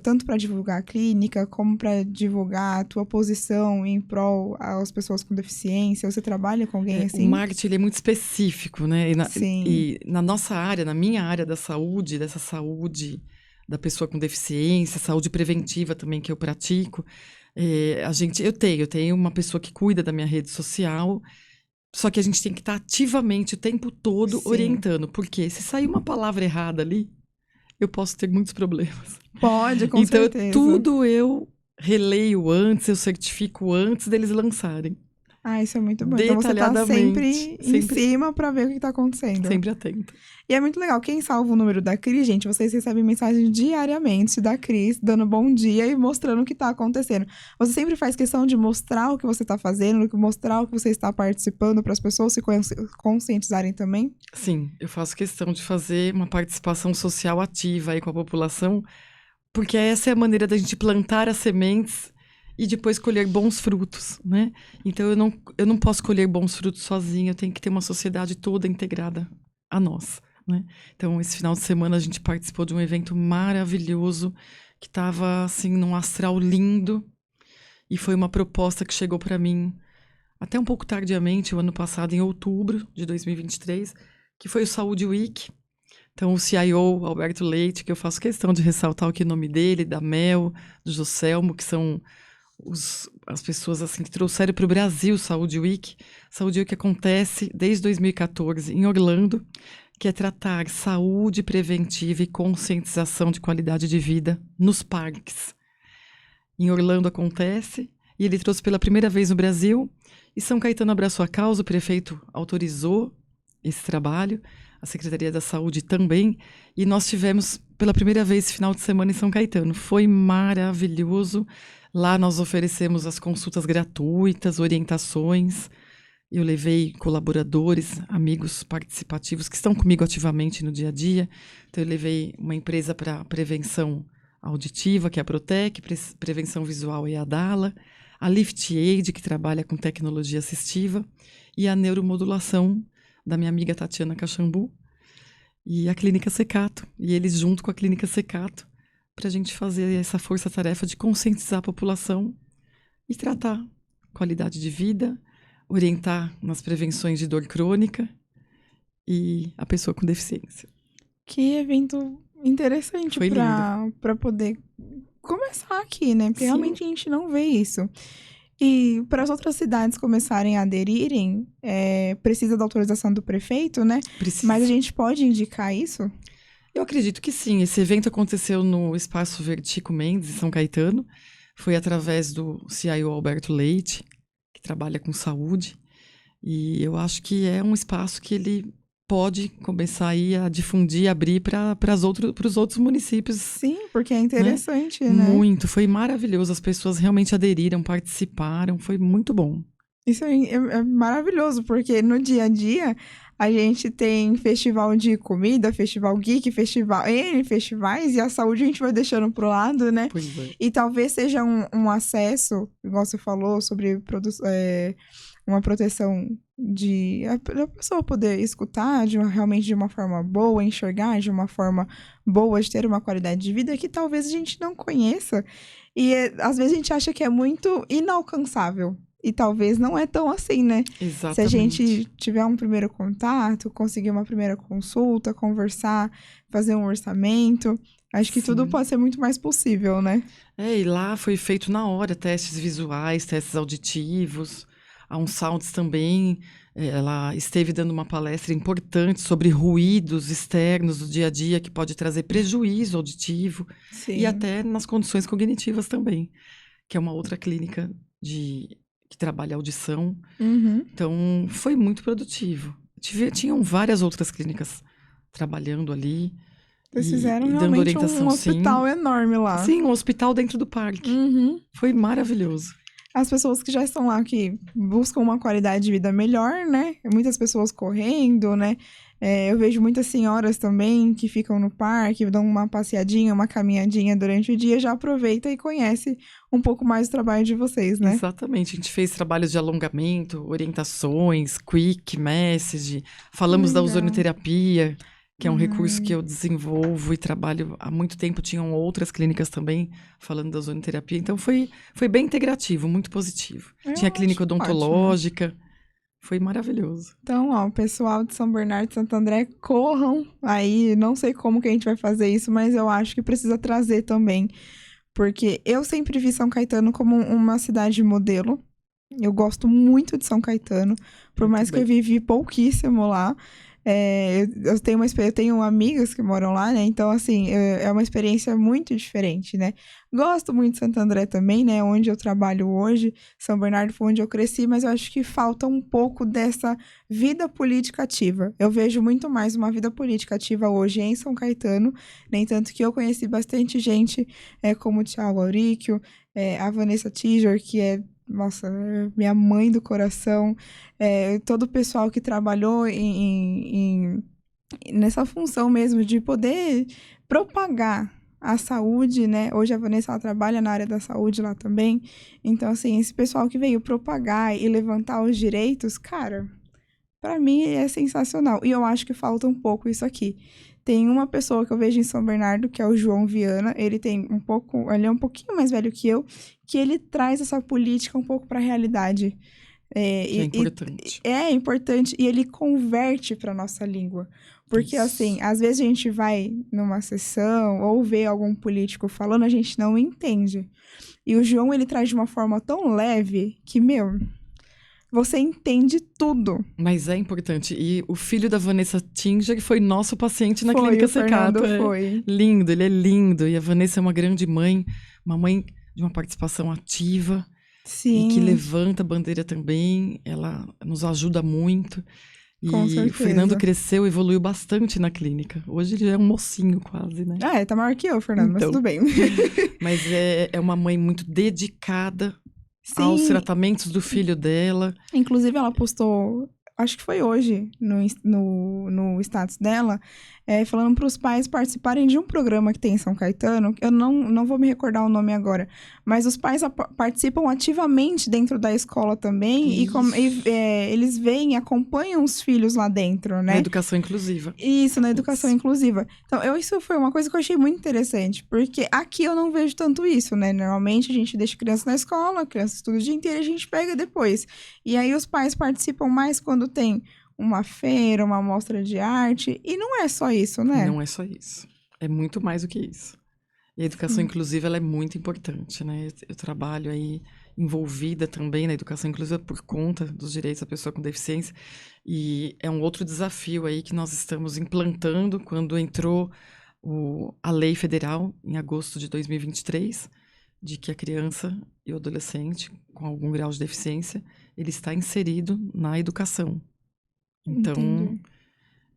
[SPEAKER 1] Tanto para divulgar a clínica, como para divulgar a tua posição em prol às pessoas com deficiência. Você trabalha com alguém assim?
[SPEAKER 2] O marketing ele é muito específico, né?
[SPEAKER 1] Sim.
[SPEAKER 2] E na nossa área, na minha área da saúde, dessa saúde da pessoa com deficiência, saúde preventiva também que eu pratico, eu tenho uma pessoa que cuida da minha rede social, só que a gente tem que estar ativamente o tempo todo orientando, porque se sair uma palavra errada ali, eu posso ter muitos problemas.
[SPEAKER 1] Pode, com certeza.
[SPEAKER 2] Então, tudo eu releio antes, eu certifico antes deles lançarem.
[SPEAKER 1] Ah, isso é muito bom. Então você tá sempre em cima pra ver o que tá acontecendo.
[SPEAKER 2] Sempre atenta.
[SPEAKER 1] E é muito legal. Quem salva o número da Cris, gente, vocês recebem mensagens diariamente da Cris, dando bom dia e mostrando o que tá acontecendo. Você sempre faz questão de mostrar o que você tá fazendo, mostrar o que você está participando para as pessoas se conscientizarem também?
[SPEAKER 2] Sim, eu faço questão de fazer uma participação social ativa aí com a população, porque essa é a maneira da gente plantar as sementes e depois colher bons frutos, né? Então, eu não posso colher bons frutos sozinha, eu tenho que ter uma sociedade toda integrada a nós, né? Então, esse final de semana a gente participou de um evento maravilhoso, que estava, assim, num astral lindo, e foi uma proposta que chegou para mim até um pouco tardiamente, o ano passado, em outubro de 2023, que foi o Saúde Week. Então, o CIO, Alberto Leite, que eu faço questão de ressaltar aqui o nome dele, da Mel, do Joselmo, que são as pessoas assim que trouxeram para o Brasil o Saúde Week. Saúde Week acontece desde 2014 em Orlando, que é tratar saúde preventiva e conscientização de qualidade de vida nos parques. Em Orlando acontece, e ele trouxe pela primeira vez no Brasil, e São Caetano abraçou a causa, o prefeito autorizou esse trabalho, a Secretaria da Saúde também, e nós tivemos pela primeira vez esse final de semana em São Caetano. Foi maravilhoso. Lá nós oferecemos as consultas gratuitas, orientações. Eu levei colaboradores, amigos participativos que estão comigo ativamente no dia a dia. Então eu levei uma empresa para prevenção auditiva, que é a Protec, prevenção visual é a Dala, a Lift Aid, que trabalha com tecnologia assistiva, e a neuromodulação da minha amiga Tatiana Caxambu. e a Clínica Secato. E eles junto com a Clínica Secato, para a gente fazer essa força-tarefa de conscientizar a população e tratar qualidade de vida, orientar nas prevenções de dor crônica e a pessoa com deficiência.
[SPEAKER 1] Que evento interessante
[SPEAKER 2] Foi
[SPEAKER 1] para poder começar aqui, né? Porque
[SPEAKER 2] Sim.
[SPEAKER 1] realmente a gente não vê isso. E para as outras cidades começarem a aderirem, precisa da autorização do prefeito, né?
[SPEAKER 2] Precisa.
[SPEAKER 1] Mas a gente pode indicar isso?
[SPEAKER 2] Eu acredito que sim. Esse evento aconteceu no Espaço Vertico Mendes, em São Caetano. Foi através do CIO Alberto Leite, que trabalha com saúde. E eu acho que é um espaço que ele pode começar aí a difundir, abrir para os outros municípios.
[SPEAKER 1] Sim, porque é interessante, né?
[SPEAKER 2] Muito, foi maravilhoso. As pessoas realmente aderiram, participaram, foi muito bom.
[SPEAKER 1] Isso é maravilhoso, porque no dia a dia a gente tem festival de comida, festival geek, N festivais, e a saúde a gente vai deixando pro lado, né?
[SPEAKER 2] Pois é.
[SPEAKER 1] E talvez seja um acesso, igual você falou, sobre uma proteção de a pessoa poder escutar realmente de uma forma boa, enxergar de uma forma boa, de ter uma qualidade de vida que talvez a gente não conheça. E às vezes a gente acha que é muito inalcançável. E talvez não é tão assim, né?
[SPEAKER 2] Exatamente.
[SPEAKER 1] Se a gente tiver um primeiro contato, conseguir uma primeira consulta, conversar, fazer um orçamento, acho que tudo pode ser muito mais possível, né?
[SPEAKER 2] E lá foi feito na hora, testes visuais, testes auditivos, a Unsounds também, ela esteve dando uma palestra importante sobre ruídos externos do dia a dia que pode trazer prejuízo auditivo.
[SPEAKER 1] Sim.
[SPEAKER 2] E até nas condições cognitivas também, que é uma outra clínica que trabalha audição.
[SPEAKER 1] Uhum.
[SPEAKER 2] Então, foi muito produtivo. Tinham várias outras clínicas trabalhando ali.
[SPEAKER 1] Vocês fizeram
[SPEAKER 2] dando
[SPEAKER 1] realmente
[SPEAKER 2] orientação,
[SPEAKER 1] um hospital enorme lá.
[SPEAKER 2] Sim, um hospital dentro do parque.
[SPEAKER 1] Uhum.
[SPEAKER 2] Foi maravilhoso.
[SPEAKER 1] As pessoas que já estão lá, que buscam uma qualidade de vida melhor, né? Muitas pessoas correndo, né? Eu vejo muitas senhoras também que ficam no parque, dão uma passeadinha, uma caminhadinha durante o dia, já aproveita e conhece um pouco mais do trabalho de vocês, né?
[SPEAKER 2] Exatamente. A gente fez trabalhos de alongamento, orientações, quick message, falamos da ozonoterapia, que é um recurso que eu desenvolvo e trabalho há muito tempo. Tinham outras clínicas também falando da ozonoterapia. Então, foi bem integrativo, muito positivo. Tinha clínica odontológica. Ótimo. Foi maravilhoso.
[SPEAKER 1] Então, ó, o pessoal de São Bernardo de Santo André, corram aí. Não sei como que a gente vai fazer isso, mas eu acho que precisa trazer também. Porque eu sempre vi São Caetano como uma cidade modelo. Eu gosto muito de São Caetano, por mais que eu vivi pouquíssimo lá. Eu tenho amigas que moram lá, né? Então, assim, é uma experiência muito diferente, né? Gosto muito de Santo André também, né? Onde eu trabalho hoje. São Bernardo foi onde eu cresci, mas eu acho que falta um pouco dessa vida política ativa. Eu vejo muito mais uma vida política ativa hoje em São Caetano, nem tanto que eu conheci bastante gente, como o Thiago Auríquio, a Vanessa Tiger, que é nossa, minha mãe do coração, todo o pessoal que trabalhou nessa função mesmo de poder propagar a saúde, né? Hoje a Vanessa, ela trabalha na área da saúde lá também. Então, assim, esse pessoal que veio propagar e levantar os direitos, cara, pra mim é sensacional. E eu acho que falta um pouco isso aqui. Tem uma pessoa que eu vejo em São Bernardo, que é o João Viana. Ele é um pouquinho mais velho que eu, que ele traz essa política um pouco para a realidade.
[SPEAKER 2] Que é importante.
[SPEAKER 1] É importante, e ele converte para nossa língua. Porque, assim, às vezes a gente vai numa sessão ou vê algum político falando, a gente não entende. E o João, ele traz de uma forma tão leve que, você entende tudo.
[SPEAKER 2] Mas é importante. E o filho da Vanessa Tinger foi nosso paciente na Clínica Secato.
[SPEAKER 1] Foi.
[SPEAKER 2] Lindo, ele é lindo. E a Vanessa é uma grande mãe, uma mãe de uma participação ativa.
[SPEAKER 1] Sim.
[SPEAKER 2] E que levanta a bandeira também. Ela nos ajuda muito. E
[SPEAKER 1] com certeza.
[SPEAKER 2] O Fernando cresceu, evoluiu bastante na clínica. Hoje ele é um mocinho quase, né?
[SPEAKER 1] Tá maior que eu, Fernando, mas tudo bem.
[SPEAKER 2] Mas é uma mãe muito dedicada. Sim. Aos tratamentos do filho dela.
[SPEAKER 1] Inclusive, ela postou acho que foi hoje, no status dela, falando para os pais participarem de um programa que tem em São Caetano. Eu não vou me recordar o nome agora, mas os pais participam ativamente dentro da escola também eles veem e acompanham os filhos lá dentro, né?
[SPEAKER 2] Na educação inclusiva.
[SPEAKER 1] Isso, na educação inclusiva. Então, isso foi uma coisa que eu achei muito interessante, porque aqui eu não vejo tanto isso, né? Normalmente a gente deixa a criança na escola, a criança estuda o dia inteiro e a gente pega depois. E aí os pais participam mais quando tem uma feira, uma mostra de arte, e não é só isso, né?
[SPEAKER 2] Não é só isso. É muito mais do que isso. E a educação inclusiva, ela é muito importante, né? Eu trabalho aí envolvida também na educação inclusiva por conta dos direitos da pessoa com deficiência. E é um outro desafio aí que nós estamos implantando quando entrou a lei federal, em agosto de 2023, de que a criança e o adolescente com algum grau de deficiência, ele está inserido na educação. Então,
[SPEAKER 1] Entendi.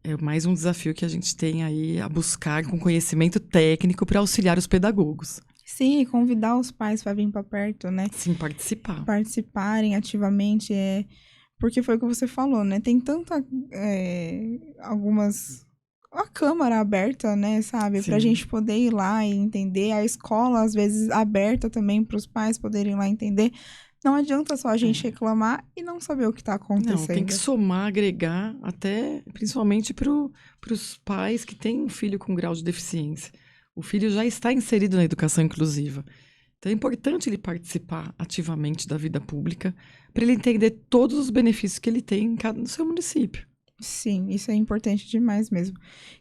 [SPEAKER 2] é mais um desafio que a gente tem aí a buscar com conhecimento técnico para auxiliar os pedagogos.
[SPEAKER 1] Sim, e convidar os pais para vir para perto, né?
[SPEAKER 2] Sim, participar.
[SPEAKER 1] Participarem ativamente, porque foi o que você falou, né? Tem tanta, a câmara aberta, né, sabe? Pra
[SPEAKER 2] Sim.
[SPEAKER 1] gente poder ir lá e entender. A escola, às vezes, aberta também para os pais poderem ir lá entender. Não adianta só a gente reclamar e não saber o que tá acontecendo.
[SPEAKER 2] Não, tem que somar, agregar, até principalmente para os pais que têm um filho com grau de deficiência. O filho já está inserido na educação inclusiva. Então é importante ele participar ativamente da vida pública para ele entender todos os benefícios que ele tem no seu município.
[SPEAKER 1] Sim, isso é importante demais mesmo.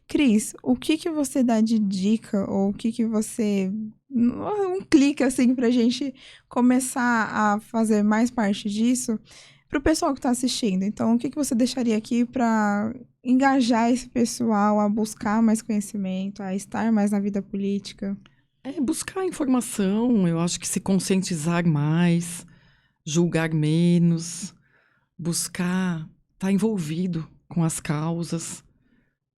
[SPEAKER 1] Cris, o que você dá de dica ou o que você... Um clique, assim, pra gente começar a fazer mais parte disso pro pessoal que tá assistindo. Então, o que você deixaria aqui pra engajar esse pessoal a buscar mais conhecimento, a estar mais na vida política?
[SPEAKER 2] É buscar informação, eu acho que se conscientizar mais, julgar menos, buscar estar envolvido com as causas,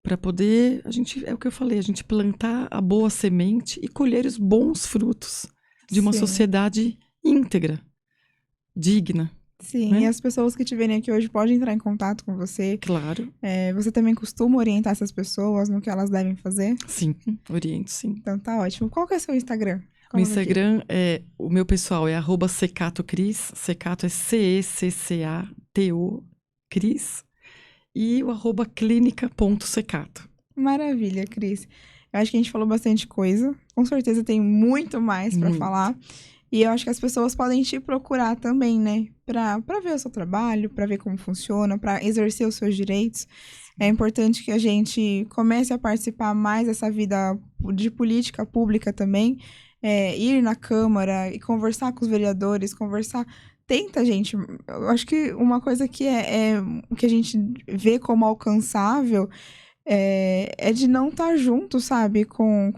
[SPEAKER 2] para poder, é o que eu falei, a gente plantar a boa semente e colher os bons frutos de uma
[SPEAKER 1] Sim.
[SPEAKER 2] sociedade íntegra, digna.
[SPEAKER 1] Sim,
[SPEAKER 2] né?
[SPEAKER 1] E as pessoas que estiverem aqui hoje podem entrar em contato com você.
[SPEAKER 2] Claro.
[SPEAKER 1] Você também costuma orientar essas pessoas no que elas devem fazer?
[SPEAKER 2] Sim, oriento, sim.
[SPEAKER 1] Então tá ótimo. Qual que é seu Instagram?
[SPEAKER 2] Meu Instagram o meu pessoal é @secatocris, Secato é CECCATO, Cris, e o @clinica.secato.
[SPEAKER 1] Maravilha, Cris. Eu acho que a gente falou bastante coisa. Com certeza tem muito mais pra falar. E eu acho que as pessoas podem te procurar também, né? Pra ver o seu trabalho, pra ver como funciona, pra exercer os seus direitos. É importante que a gente comece a participar mais dessa vida de política pública também. Ir na Câmara e conversar com os vereadores, Tenta, gente. Eu acho que uma coisa que que a gente vê como alcançável é de não estar junto, sabe, com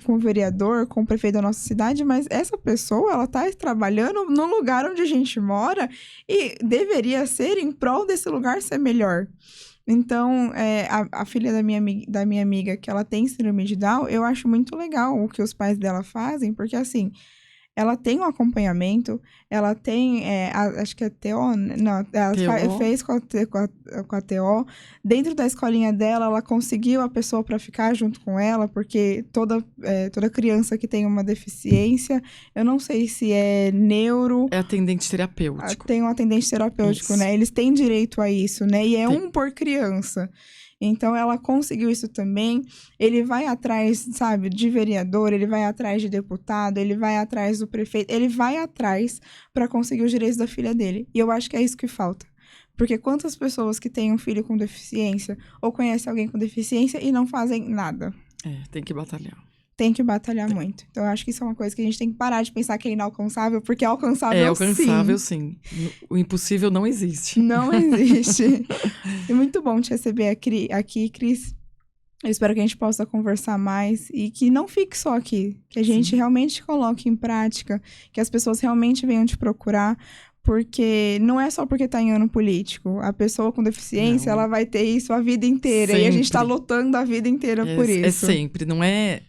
[SPEAKER 1] o vereador, com o prefeito da nossa cidade, mas essa pessoa, ela tá trabalhando no lugar onde a gente mora e deveria ser em prol desse lugar ser melhor. Então, a filha da minha amiga, que ela tem síndrome de Down, eu acho muito legal o que os pais dela fazem, porque assim, ela tem um acompanhamento, ela tem, acho que é TO, não, ela fez com a TO. Dentro da escolinha dela, ela conseguiu a pessoa para ficar junto com ela, porque toda criança que tem uma deficiência, eu não sei se é neuro...
[SPEAKER 2] É atendente terapêutico.
[SPEAKER 1] Tem um atendente terapêutico, né? Eles têm direito a isso, né? E um por criança. Então, ela conseguiu isso também. Ele vai atrás, sabe, de vereador, ele vai atrás de deputado, ele vai atrás do prefeito, ele vai atrás para conseguir os direitos da filha dele. E eu acho que é isso que falta. Porque quantas pessoas que têm um filho com deficiência ou conhecem alguém com deficiência e não fazem nada?
[SPEAKER 2] Tem que batalhar.
[SPEAKER 1] Tem que batalhar muito. Então, eu acho que isso é uma coisa que a gente tem que parar de pensar que é inalcançável, porque é alcançável, sim.
[SPEAKER 2] É alcançável, sim. O impossível não existe.
[SPEAKER 1] Não existe. É muito bom te receber aqui, Cris. Eu espero que a gente possa conversar mais e que não fique só aqui. Que a gente realmente coloque em prática, que as pessoas realmente venham te procurar, porque não é só porque tá em ano político. A pessoa com deficiência, ela vai ter isso a vida inteira.
[SPEAKER 2] Sempre.
[SPEAKER 1] E a gente tá lutando a vida inteira por isso.
[SPEAKER 2] É sempre, não é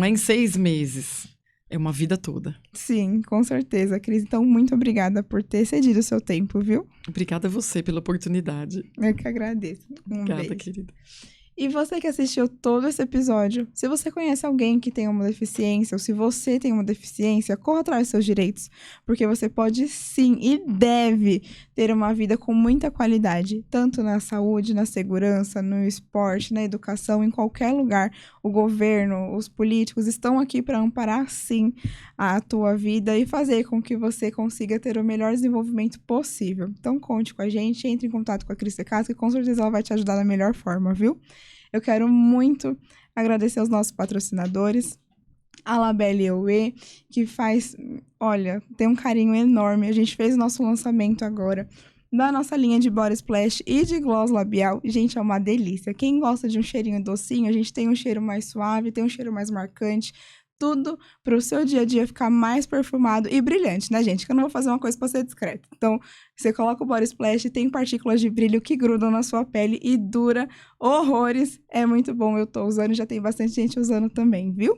[SPEAKER 2] em 6 meses. é uma vida toda.
[SPEAKER 1] Sim, com certeza, Cris. Então, muito obrigada por ter cedido o seu tempo, viu?
[SPEAKER 2] Obrigada a você pela oportunidade.
[SPEAKER 1] Eu que agradeço.
[SPEAKER 2] Obrigada,
[SPEAKER 1] Beijo.
[SPEAKER 2] querida.
[SPEAKER 1] E você que assistiu todo esse episódio, se você conhece alguém que tem uma deficiência, ou se você tem uma deficiência, corra atrás dos seus direitos, porque você pode sim e deve ter uma vida com muita qualidade, tanto na saúde, na segurança, no esporte, na educação, em qualquer lugar. O governo, os políticos estão aqui para amparar sim a tua vida e fazer com que você consiga ter o melhor desenvolvimento possível. Então conte com a gente, entre em contato com a Cris Secato, que com certeza ela vai te ajudar da melhor forma, viu? Eu quero muito agradecer aos nossos patrocinadores, a Labelle Eue, que faz, olha, tem um carinho enorme. A gente fez o nosso lançamento agora da nossa linha de Body Splash e de gloss labial. Gente, é uma delícia. Quem gosta de um cheirinho docinho, a gente tem um cheiro mais suave, tem um cheiro mais marcante. Tudo para o seu dia a dia ficar mais perfumado e brilhante, né, gente? Que eu não vou fazer uma coisa para ser discreta. Então, você coloca o Body Splash, tem partículas de brilho que grudam na sua pele e dura horrores. É muito bom, eu tô usando e já tem bastante gente usando também, viu?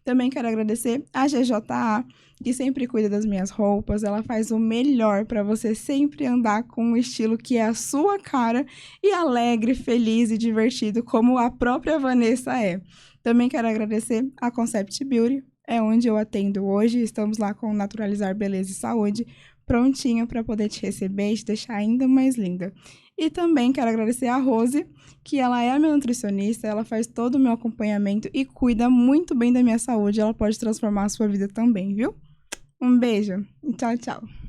[SPEAKER 1] Também quero agradecer a GJA, que sempre cuida das minhas roupas. Ela faz o melhor para você sempre andar com um estilo que é a sua cara e alegre, feliz e divertido, como a própria Vanessa é. Também quero agradecer a Concept Beauty, é onde eu atendo hoje. Estamos lá com Naturalizar Beleza e Saúde, prontinho para poder te receber e te deixar ainda mais linda. E também quero agradecer a Rose, que ela é a minha nutricionista, ela faz todo o meu acompanhamento e cuida muito bem da minha saúde. Ela pode transformar a sua vida também, viu? Um beijo e tchau, tchau.